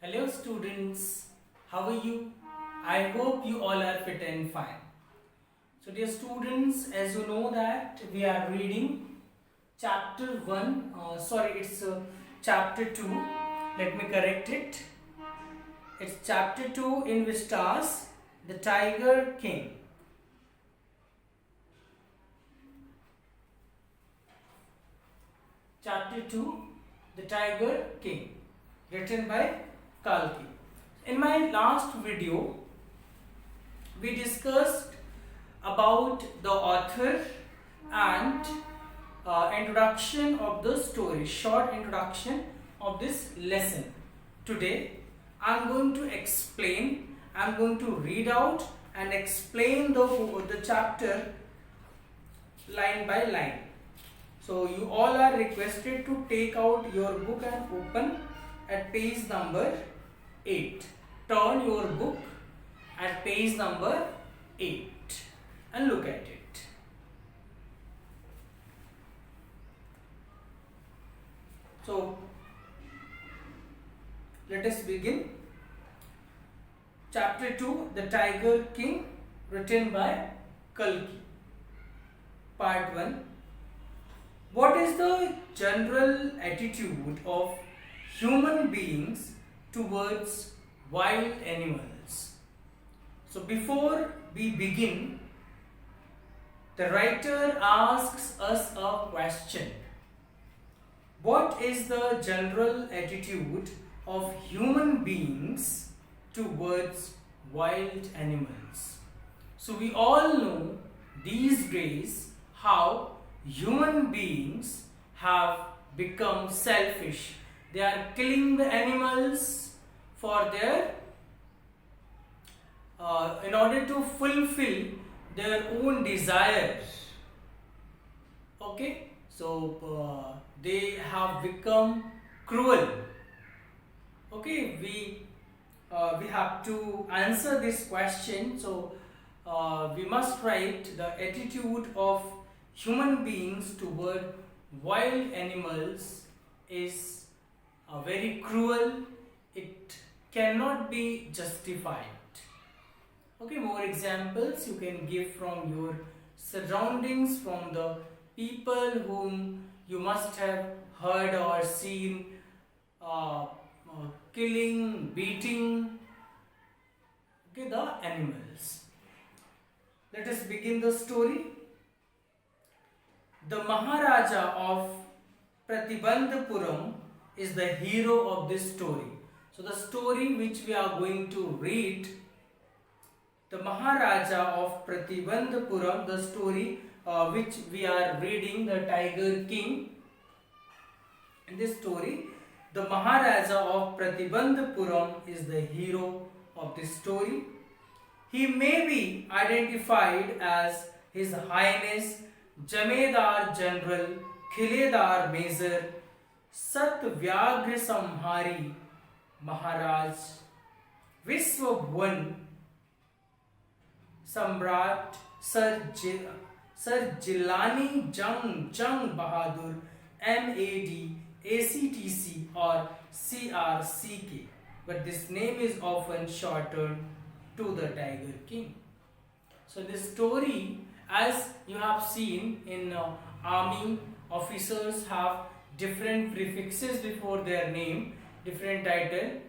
Hello students, how are you? I hope you all are fit and fine. So dear students, as you know that we are reading chapter 1, it's chapter 2, let me correct it. It's chapter 2 in which stars the Tiger King. Chapter 2, the Tiger King, written by Kalki. In my last video, we discussed about the author and introduction of the story, short introduction of this lesson. Today, I am going to explain, I am going to read out and explain the chapter line by line. So, you all are requested to take out your book and open at page number 8. Turn your book at page number 8 and look at it. So, let us begin. Chapter 2, The Tiger King, written by Kalki. Part 1. What is the general attitude of human beings towards wild animals? So before we begin, the writer asks us a question. What is the general attitude of human beings towards wild animals? So we all know these days how human beings have become selfish. They are killing the animals for their in order to fulfill their own desires. Okay, so they have become cruel. Okay, we have to answer this question. So we must write the attitude of human beings toward wild animals is very cruel. It cannot be justified. Okay, more examples you can give from your surroundings, from the people whom you must have heard or seen killing, beating, okay, the animals. Let us begin the story. The Maharaja of Pratibandhapuram is the hero of this story. So the story which we are going to read, the Maharaja of Pratibandhapuram, the story which we are reading, the Tiger King. In this story, the Maharaja of Pratibandhapuram is the hero of this story. He may be identified as His Highness Jamedar General Khiledar Major Satyavyagra Samhari Maharaj Vishwabhuvan Samrat Sir Jilani Jung Bahadur MAD ACTC or CRCK, but this name is often shortened to the Tiger King. So this story, as you have seen in army, officers have different prefixes before their name, different title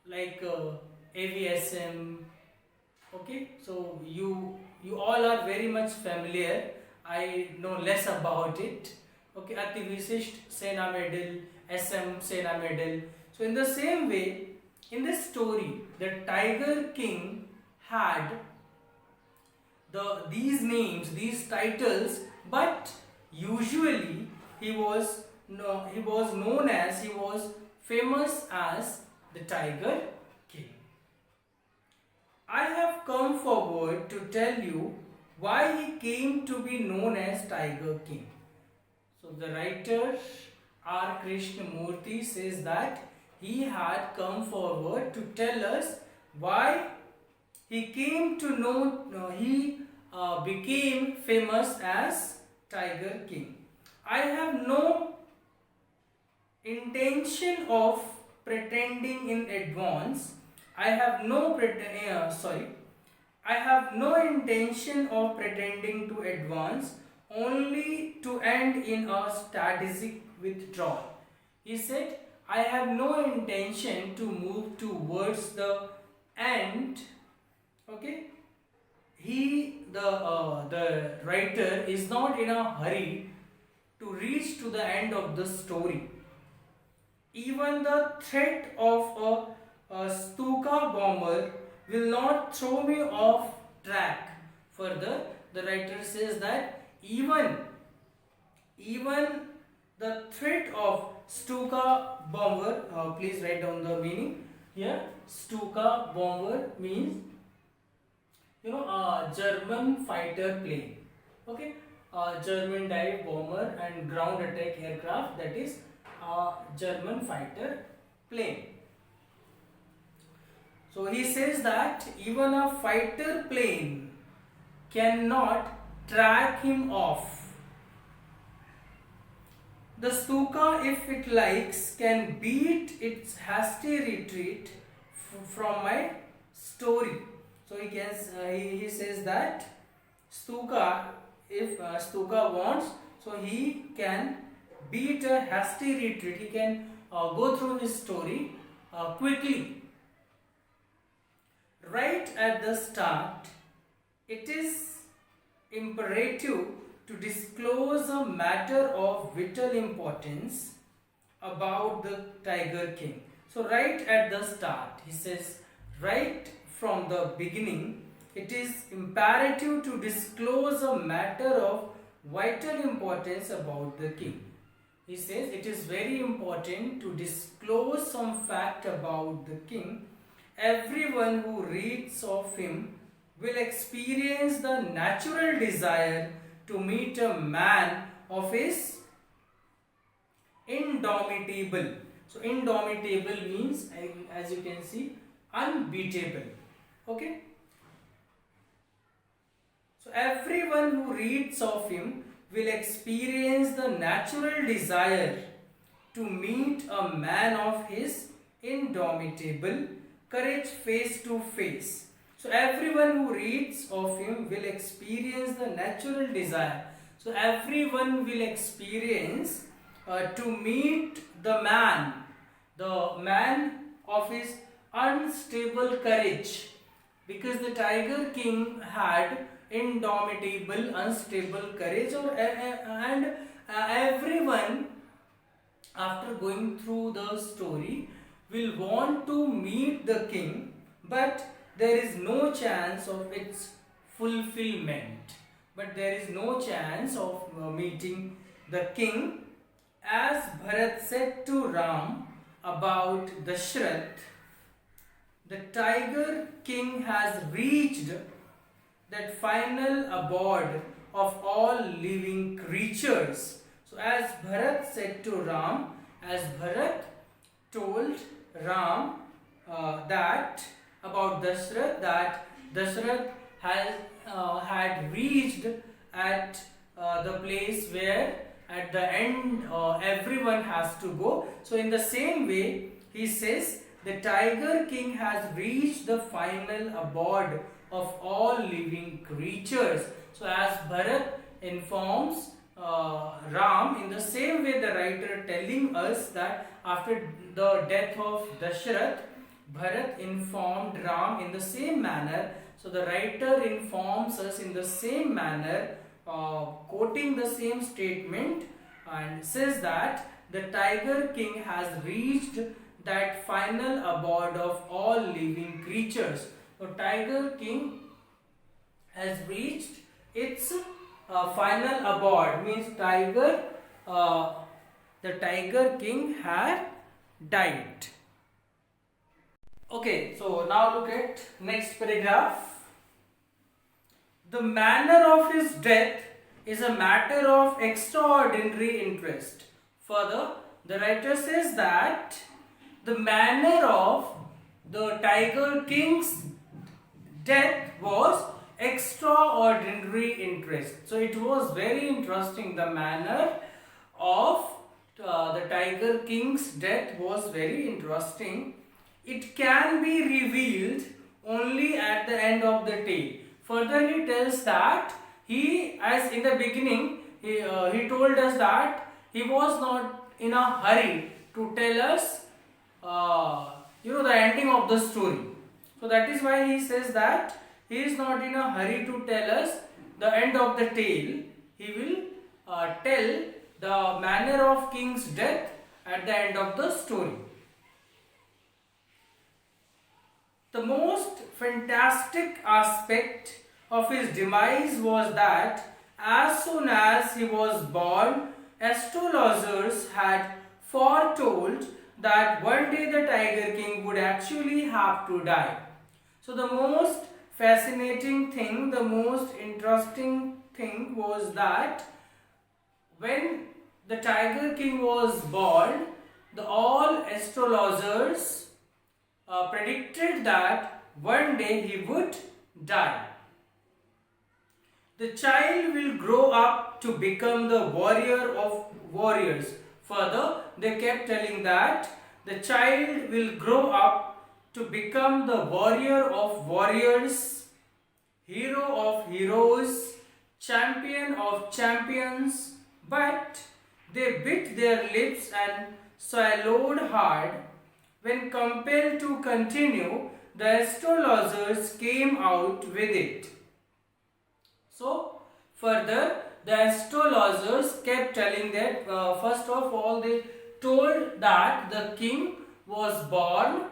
like AVSM. Okay, so you all are very much familiar. I know less about it. Okay, Ati Vishisht Sena Medal, SM Sena Medal. So in the same way, in this story, the Tiger King had these names, these titles, but usually he was famous as the Tiger King. I have come forward to tell you why he came to be known as Tiger King. So the writer R. Krishnamurti says that he had come forward to tell us why he came to know, he became famous as Tiger King. I have no intention of pretending in advance. I have no I have no intention of pretending to advance, only to end in a strategic withdrawal. He said, I have no intention to move towards the end. Okay, the writer is not in a hurry to reach to the end of the story. Even the threat of a Stuka bomber will not throw me off track. Further, the writer says that even the threat of Stuka bomber, please write down the meaning here. Stuka bomber means, a German fighter plane. Okay, German dive bomber and ground attack aircraft, that is a German fighter plane. So he says that even a fighter plane cannot track him off. The Stuka, if it likes, can beat its hasty retreat from my story. So he says that Stuka, if Stuka wants, so he can beat a hasty retreat. He can go through his story quickly. Right at the start, it is imperative to disclose a matter of vital importance about the Tiger King. So right at the start, he says, right from the beginning, it is imperative to disclose a matter of vital importance about the king. He says it is very important to disclose some fact about the king. Everyone who reads of him will experience the natural desire to meet a man of his indomitable. So indomitable means, as you can see, unbeatable. Okay. So everyone who reads of him will experience the natural desire to meet a man of his indomitable courage face to face. So everyone who reads of him will experience the natural desire. So everyone will experience to meet the man of his unstable courage, because the Tiger King had indomitable, unstable courage, and everyone, after going through the story, will want to meet the king, but there is no chance of its fulfillment. But there is no chance of meeting the king. As Bharat said to Ram about Dashrath, the Tiger King has reached that final abode of all living creatures. So as Bharat said to Ram, as Bharat told Ram that about Dashrath, that Dashrath had reached at the place where at the end everyone has to go. So in the same way, he says the Tiger King has reached the final abode of all living creatures. So as Bharat informs Ram, in the same way the writer telling us that after the death of Dashrath, Bharat informed Ram in the same manner. So the writer informs us in the same manner, quoting the same statement, and says that the Tiger King has reached that final abode of all living creatures. So Tiger King has reached its final abode, means the Tiger King had died. Okay, so now look at next paragraph. The manner of his death is a matter of extraordinary interest. Further, the writer says that the manner of the Tiger King's death was extraordinary interest. So it was very interesting, the manner of the Tiger King's death was very interesting. It can be revealed only at the end of the tale. Further, he tells that he, as in the beginning, he told us that he was not in a hurry to tell us, the ending of the story. So that is why he says that he is not in a hurry to tell us the end of the tale. He will tell the manner of king's death at the end of the story. The most fantastic aspect of his demise was that as soon as he was born, astrologers had foretold that one day the Tiger King would actually have to die. So the most fascinating thing, the most interesting thing was that when the Tiger King was born, all astrologers predicted that one day he would die. The child will grow up to become the warrior of warriors. Further, they kept telling that the child will grow up to become the warrior of warriors, hero of heroes, champion of champions, but they bit their lips and swallowed hard. When compelled to continue, the astrologers came out with it. So, further, the astrologers kept telling that, first of all, they told that the king was born,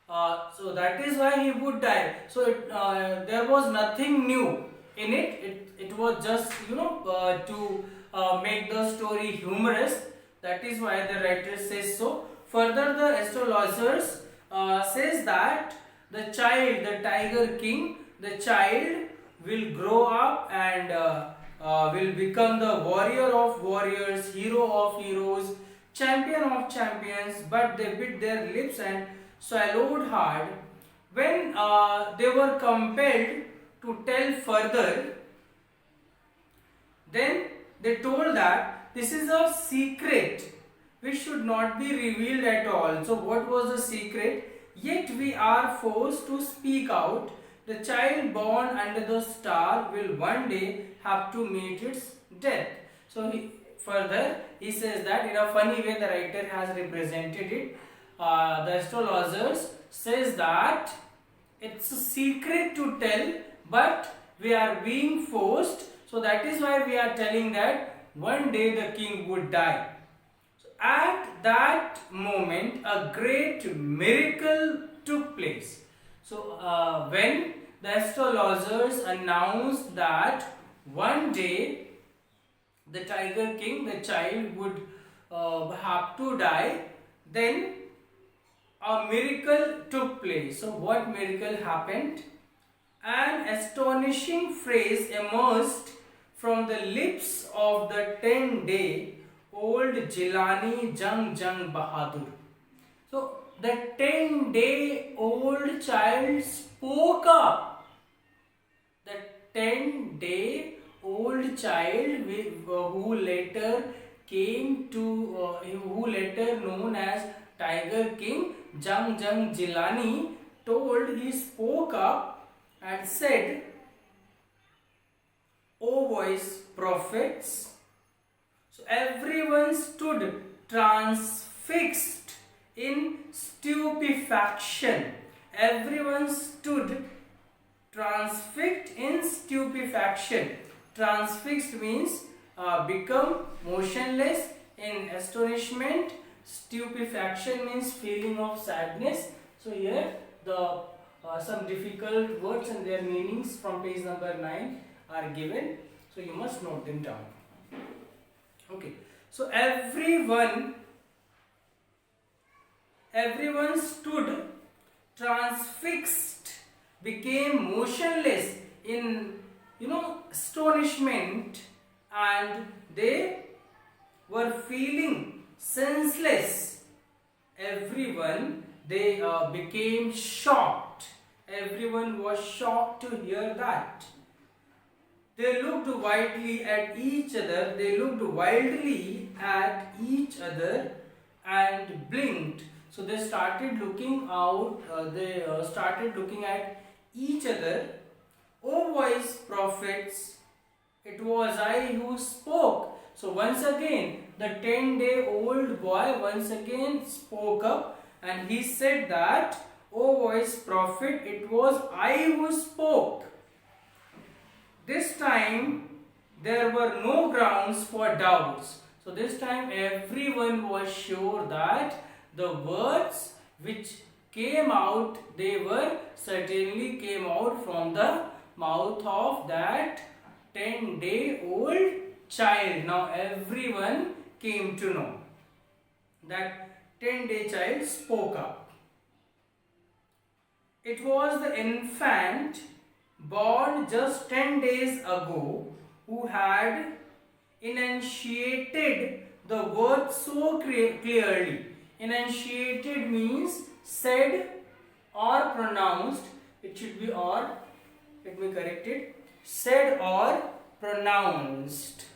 so that is why he would die. So, there was nothing new in it. It was just, to make the story humorous. That is why the writer says so. Further, the astrologers says that the child, the Tiger King, the child will grow up and will become the warrior of warriors, hero of heroes, champion of champions, but they bit their lips and swallowed hard. When they were compelled to tell further, then they told that this is a secret which should not be revealed at all. So what was the secret? Yet we are forced to speak out. The child born under the star will one day have to meet its death. So further he says that in a funny way the writer has represented it. The astrologers says that it's a secret to tell, but we are being forced. So that is why we are telling that one day the king would die. So at that moment a great miracle took place. So when the astrologers announced that one day the Tiger King, the child, would have to die, then a miracle took place. So what miracle happened? An astonishing phrase emerged from the lips of the 10-day-old Jilani Jung Jung Bahadur. So the 10-day-old child spoke up. The 10-day-old child who later came to, who later known as Tiger King, Jung Jung Jilani, he spoke up and said, "O voice prophets." So everyone stood transfixed in stupefaction. Everyone stood transfixed in stupefaction. Transfixed means become motionless in astonishment. Stupefaction means feeling of sadness. So here the some difficult words and their meanings from page number 9 are given. So you must note them down. Okay. So everyone stood transfixed, became motionless in astonishment, and they were feeling senseless. Everyone, they became shocked. Everyone was shocked to hear that. They looked wildly at each other. They looked wildly at each other and blinked. So they started looking out. They started looking at each other. O wise prophets, it was I who spoke. So once again, the 10-day-old boy once again spoke up and he said that, O wise prophet, it was I who spoke. This time there were no grounds for doubts. So this time everyone was sure that the words which came out, they were certainly came out from the mouth of that 10-day-old child. Now everyone came to know that 10-day child spoke up. It was the infant born just 10 days ago who had enunciated the word so clearly. Enunciated means said or pronounced. It should be or, let me correct it, said or pronounced.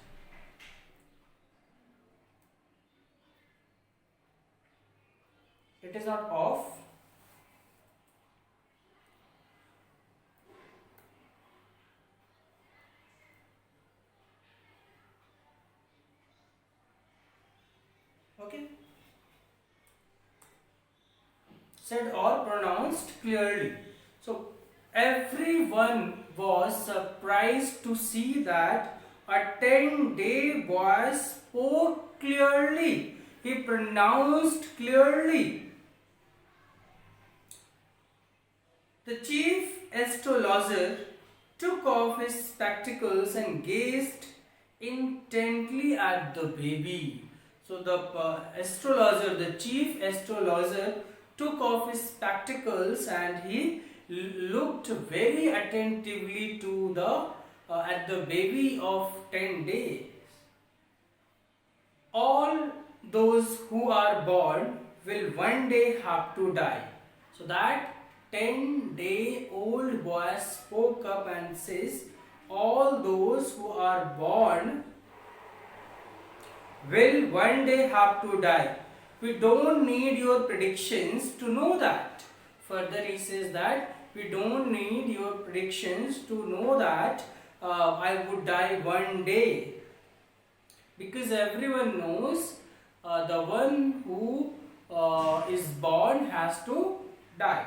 It is not of. Okay. Said or pronounced clearly. So everyone was surprised to see that a 10-day boy spoke clearly. He pronounced clearly. The chief astrologer took off his spectacles and gazed intently at the baby. So the astrologer, the chief astrologer, took off his spectacles and he looked very attentively to the at the baby of 10 days. All those who are born will one day have to die. So that 10-day-old boy spoke up and says, all those who are born will one day have to die. We don't need your predictions to know that. Further he says that we don't need your predictions to know that I would die one day. Because everyone knows the one who is born has to die.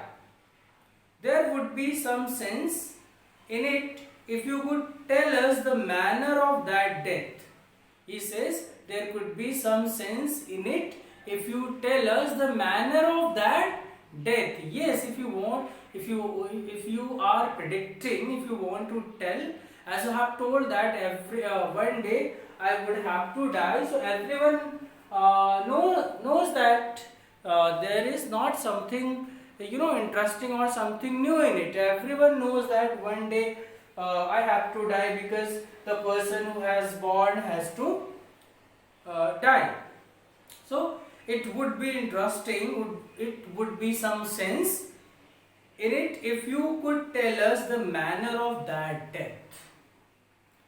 There would be some sense in it if you could tell us the manner of that death. He says there could be some sense in it if you tell us the manner of that death. Yes, if you want, if you are predicting, if you want to tell, as I have told that every one day I would have to die. So everyone knows that there is not something interesting or something new in it. Everyone knows that one day I have to die because the person who has born has to die. So it would be interesting, it would be some sense in it if you could tell us the manner of that death.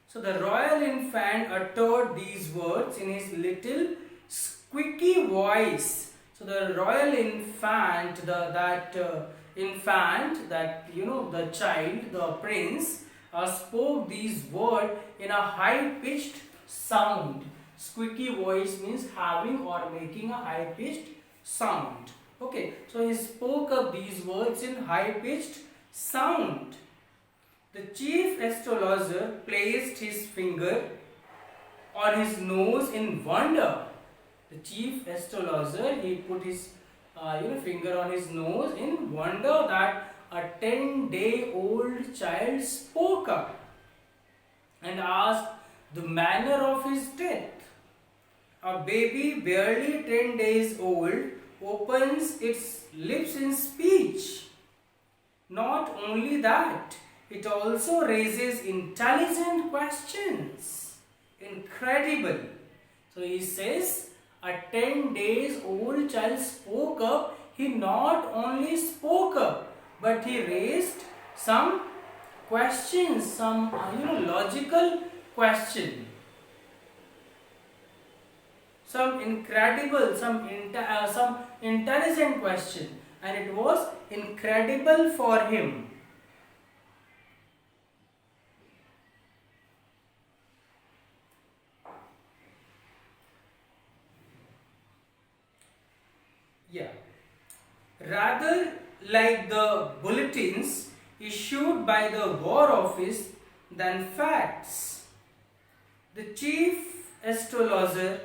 So the royal infant uttered these words in his little squeaky voice. So the royal infant, the child, the prince, spoke these words in a high-pitched sound. Squeaky voice means having or making a high-pitched sound. Okay, so he spoke of these words in high-pitched sound. The chief astrologer placed his finger on his nose in wonder. The chief astrologer, he put his finger on his nose in wonder that a 10-day-old child spoke up and asked the manner of his death. A baby barely 10 days old opens its lips in speech. Not only that, it also raises intelligent questions. Incredible. So he says, a 10 days old child spoke up. He not only spoke up, but he raised some questions, some logical question, some incredible, some intelligent question, and it was incredible for him. Yeah. Rather like the bulletins issued by the War Office than facts. The chief astrologer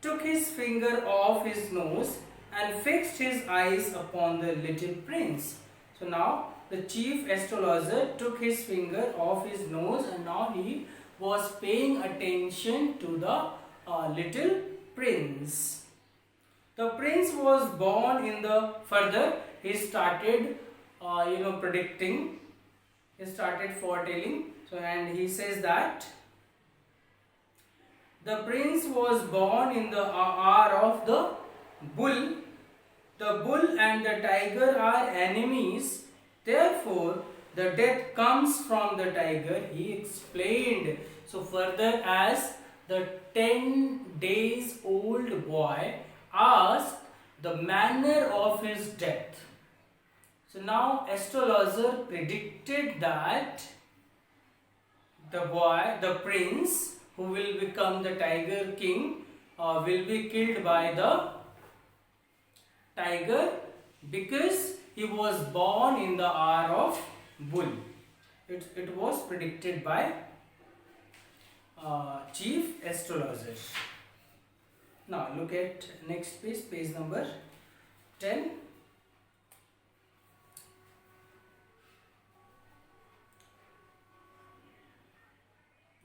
took his finger off his nose and fixed his eyes upon the little prince. So now the chief astrologer took his finger off his nose and now he was paying attention to the little prince. The prince was born in the further he started predicting, he started foretelling. So and he says that the prince was born in the hour of the bull. The bull and the tiger are enemies, therefore the death comes from the tiger, he explained. So further, as the 10 days old boy asked the manner of his death. So now astrologer predicted that the prince who will become the tiger king will be killed by the tiger because he was born in the hour of bull. It was predicted by chief astrologer. Now look at next page, page number 10.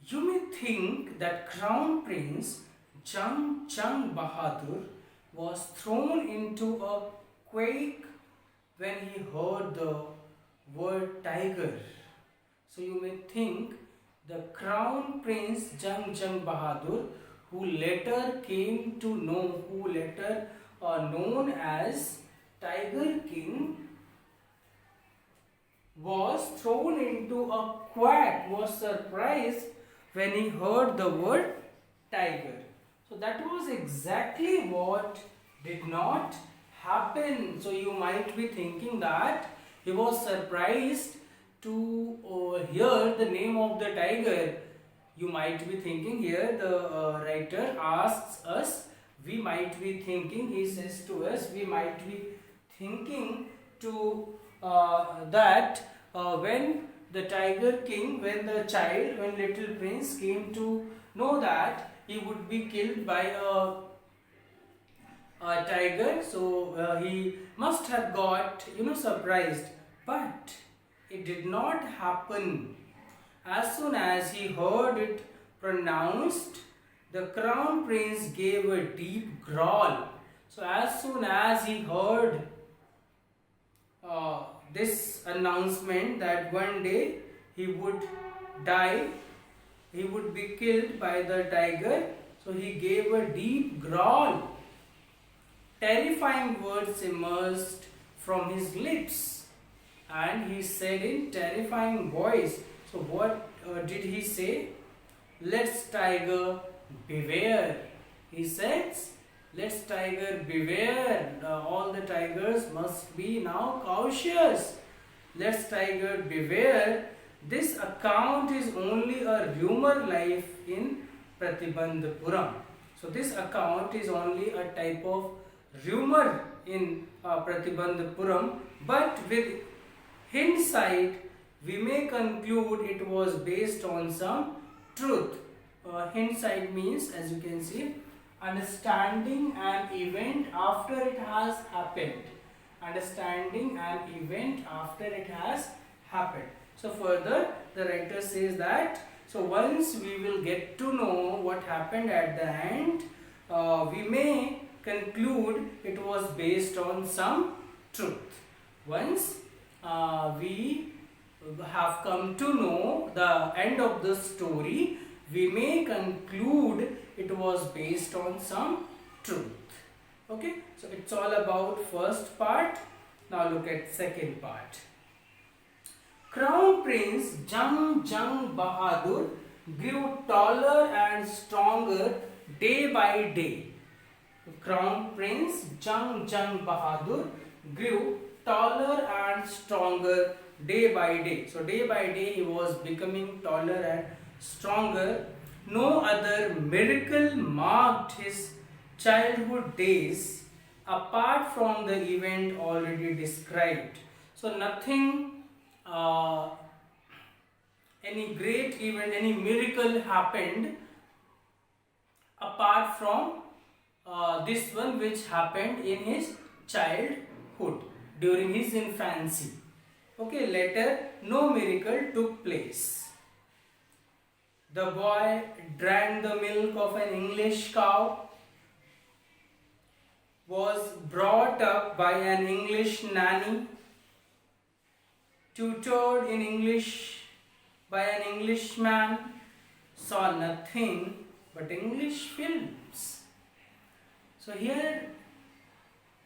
You may think that Crown Prince Jung Bahadur was thrown into a quake when he heard the word tiger. So you may think the Crown Prince Jung Bahadur, who later came to know, who later known as Tiger King, was thrown into a quack, was surprised when he heard the word tiger. So that was exactly what did not happen. So you might be thinking that he was surprised to hear the name of the tiger. You might be thinking here, the writer asks us, we might be thinking, he says to us, we might be thinking to that when the tiger king, when the child, when little prince came to know that he would be killed by a tiger, so he must have got surprised, but it did not happen. As soon as he heard it pronounced, the Crown Prince gave a deep growl. So as soon as he heard this announcement that one day he would die, he would be killed by the tiger, so he gave a deep growl. Terrifying words emerged from his lips and he said in terrifying voice. So what did he say? Let's tiger beware. He says, let's tiger beware. All the tigers must be now cautious. Let's tiger beware. This account is only a rumor life in Pratibandhapuram. So this account is only a type of rumor in Pratibandhapuram, but with hindsight we may conclude it was based on some truth. Hindsight means, as you can see, understanding an event after it has happened. Understanding an event after it has happened. So further the writer says that, so once we will get to know what happened at the end, we may conclude it was based on some truth. Once we have come to know the end of the story, we may conclude it was based on some truth. Okay, so it's all about first part. Now look at second part. Crown Prince Jung Bahadur grew taller and stronger day by day. Crown Prince Jung Bahadur grew taller and stronger day by day. So day by day he was becoming taller and stronger. No other miracle marked his childhood days apart from the event already described. So nothing, any great event, any miracle happened apart from this one which happened in his childhood during his infancy. Okay, later no miracle took place. The boy drank the milk of an English cow, was brought up by an English nanny, tutored in English by an Englishman, saw nothing but English films. So here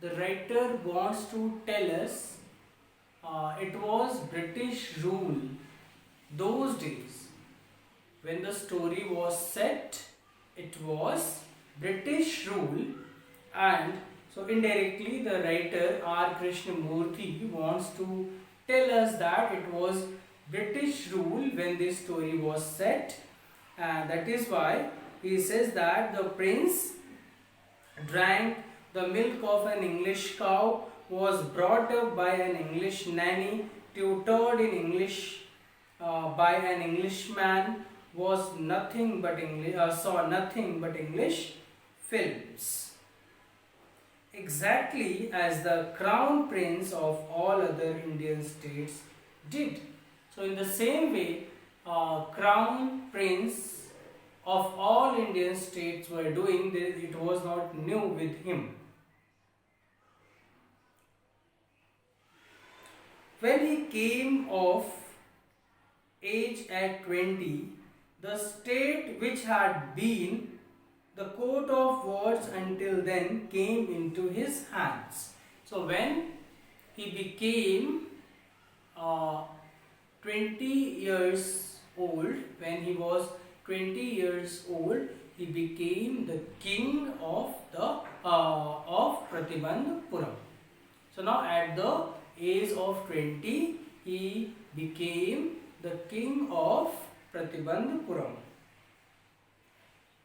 the writer wants to tell us it was British rule those days. When the story was set, it was British rule, and so indirectly the writer R. Krishnamurthy wants to tell us that it was British rule when this story was set, and that is why he says that the prince drank the milk of an English cow, was brought up by an English nanny, tutored in English by an Englishman, was nothing but saw nothing but English films. Exactly as the crown prince of all other Indian states did. So in the same way, crown prince of all Indian states were doing this, it was not new with him. When he came of age at 20, the state which had been the coat of words until then came into his hands. So when he became 20 years old, when he was 20 years old, he became the king of Pratibandhapuram. So now at the age of 20, he became the king of Pratibandhapuram.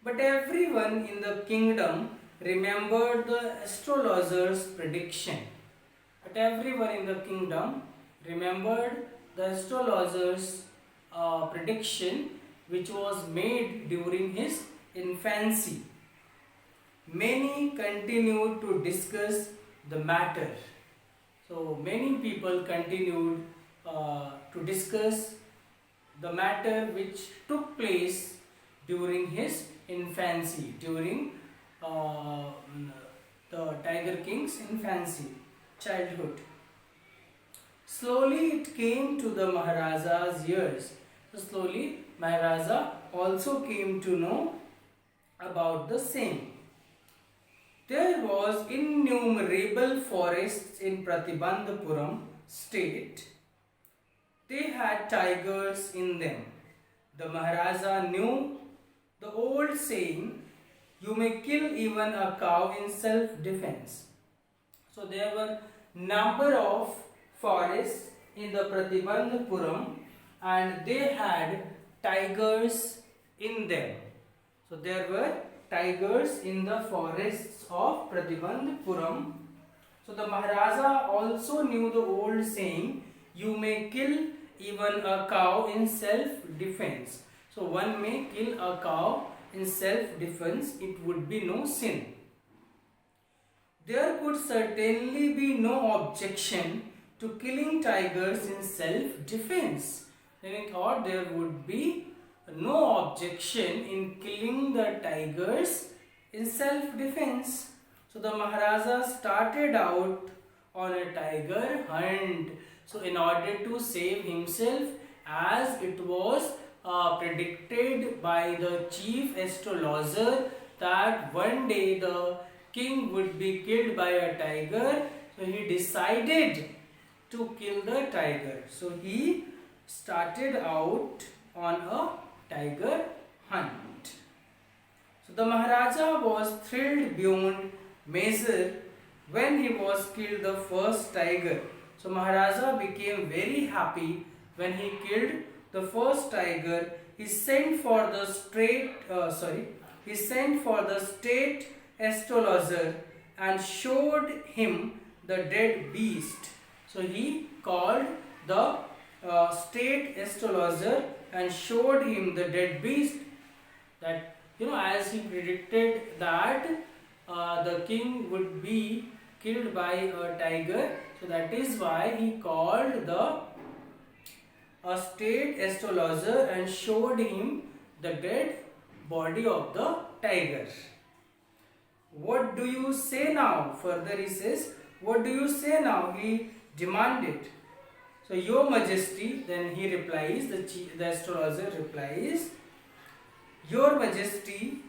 But everyone in the kingdom remembered the astrologer's prediction. But everyone in the kingdom remembered the astrologer's prediction which was made during his infancy. Many continued to discuss the matter. So many people continued to discuss the matter which took place during his infancy, during the Tiger King's infancy, childhood. Slowly it came to the Maharaja's ears. So slowly Maharaja also came to know about the same. There was innumerable forests in Pratibandhapuram state. They had tigers in them. The Maharaja knew the old saying, you may kill even a cow in self-defense. So there were number of forests in the Pratibandhapuram and they had tigers in them. So there were tigers in the forests of Pratibandhapuram. So the Maharaja also knew the old saying, you may kill even a cow in self-defense. So one may kill a cow in self-defense, it would be no sin. There could certainly be no objection to killing tigers in self-defense. Then he thought there would be no objection in killing the tigers in self-defense. So the Maharaja started out on a tiger hunt. So in order to save himself, as it was predicted by the chief astrologer that one day the king would be killed by a tiger, so he decided to kill the tiger. So he started out on a tiger hunt. So the Maharaja was thrilled beyond measure when he was killed the first tiger. So Maharaja became very happy when he killed the first tiger. He sent for the state astrologer and showed him the dead beast. So he called the state astrologer and showed him the dead beast. That, as he predicted that the king would be killed by a tiger, so that is why he called the state astrologer and showed him the dead body of the tiger. What do you say now? Further he says, what do you say now? He demanded. So, Your Majesty, then he replies, the astrologer replies, Your Majesty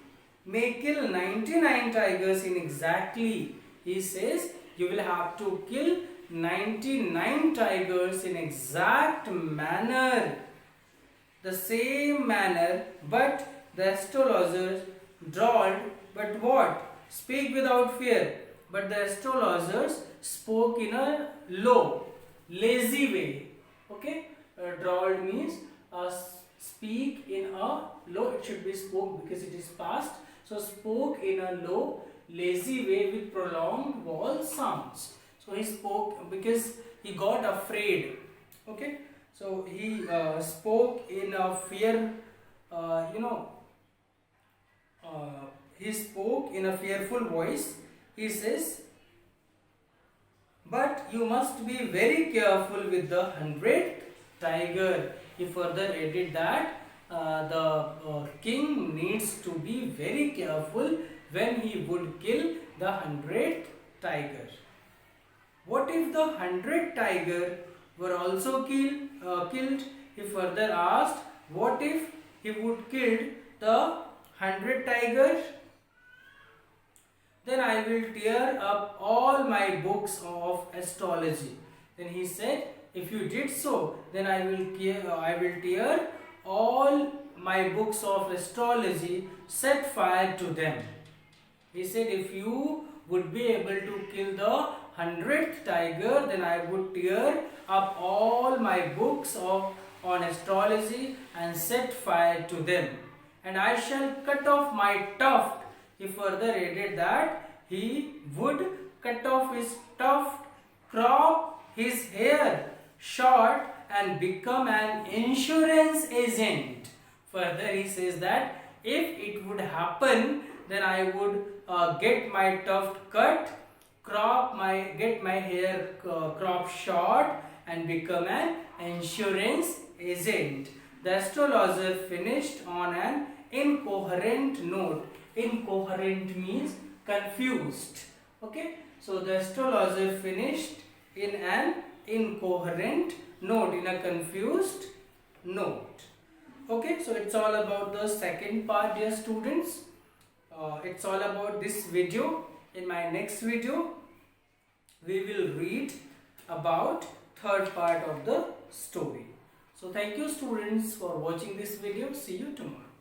may kill 99 tigers in exactly. He says, you will have to kill 99 tigers in exact manner. The same manner, but the astrologer drawled, but what? Speak without fear. But the astrologers spoke in a low, lazy way. Okay? Drawled means speak in a low, it should be spoke because it is past. So spoke in a low, lazy way with prolonged vowel sounds. So he spoke because he got afraid. Okay? So he spoke in a fear, he spoke in a fearful voice. He says, but you must be very careful with the 100th tiger. He further added that the king needs to be very careful when he would kill the 100th tiger. What if the 100th tiger were also killed? He further asked, what if he would kill the 100th tiger? Then I will tear up all my books of astrology. Then he said, if you did so, then I will tear all my books of astrology, set fire to them. He said, if you would be able to kill the 100th tiger, then I would tear up all my books on astrology and set fire to them. And I shall cut off my tuft. He further added that he would cut off his tuft, crop his hair short and become an insurance agent. Further he says that if it would happen, then I would get my tuft cut, get my hair cropped short and become an insurance agent. The astrologer finished on an incoherent note. Incoherent means confused. Okay, so the astrologer finished in an incoherent note, in a confused note. Okay, so it's all about the second part, dear students. It's all about this video. In my next video, we will read about third part of the story. So thank you students for watching this video. See you tomorrow.